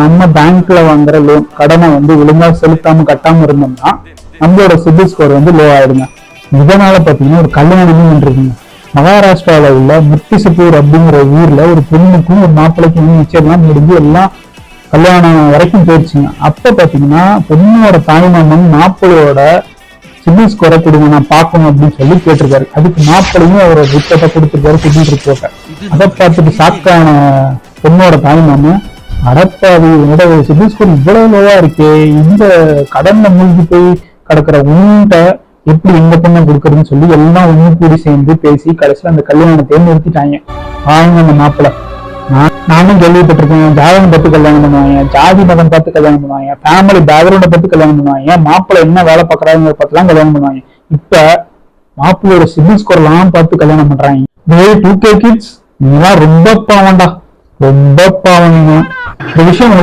நம்ம பேங்க்ல வாங்குற லோன் கடனை ஒழுங்கா செலுத்தாம கட்டாம இருந்தோம்னா நம்மளோட சிபில் ஸ்கோர் லோ ஆயிடுங்க. இதனால பாத்தீங்கன்னா ஒரு கல்யாணமும் பண்ணிருக்குங்க. மகாராஷ்டிரால உள்ள முத்திசிப்பூர் அப்படிங்கிற ஊர்ல ஒரு பொண்ணுக்கும் ஒரு மாப்பிள்ளைக்கும் நிச்சயம்லாம் முடிஞ்சு எல்லாம் கல்யாணம் வரைக்கும் போயிடுச்சுங்க. அப்ப பாத்தீங்கன்னா பொண்ணோட தாய்மாமன் மாப்பிள்ளையோட சிபில் ஸ்கோரை கொடுங்க நான் பார்க்கணும் அப்படின்னு சொல்லி கேட்டிருக்காரு. அதுக்கு மாப்பிள்ளையும் அவரோட ரிப்போர்ட்டை கொடுத்துருக்காரு, சிபில் ரிப்போர்ட்டை. அதை பார்த்துட்டு ஷாக்கான பொண்ணோட தாய்மாமன், அடப்பாவி என்னோட சிபில் ஸ்கோர் இவ்வளவு லோவா இருக்கே, இந்த கடன்ல மூழ்கி போய் கிடக்குற உண்ட எப்படி எங்க பொண்ணை கொடுக்கறதுன்னு சொல்லி எல்லாம் ஒண்ணு கூடி சேர்ந்து பேசி கடைசியில் அந்த கல்யாணத்தை நிறுத்திட்டாங்க. அந்த மாப்பிள்ளை நானும் கேள்விப்பட்டிருக்கேன், ஜாதகம் பார்த்து கல்யாணம் பண்ணுவாங்க, ஜாதி மதம் பார்த்து கல்யாணம் பண்ணுவாங்க, ஃபேமிலி பேக்ரவுண்டை பார்த்து கல்யாணம் பண்ணுவாங்க, மாப்பிள்ளை என்ன வேலை பார்க்கறாங்க பார்த்துலாம் கல்யாணம் பண்ணுவாங்க. இப்ப மாப்பிள்ளையோட சிபில் ஸ்கோர் எல்லாம் பார்த்து கல்யாணம் பண்றாங்க. 2K கிட்ஸ் இதெல்லாம் ரொம்ப பாவம்டா, ரொம்ப பாவம். இந்த விஷயம்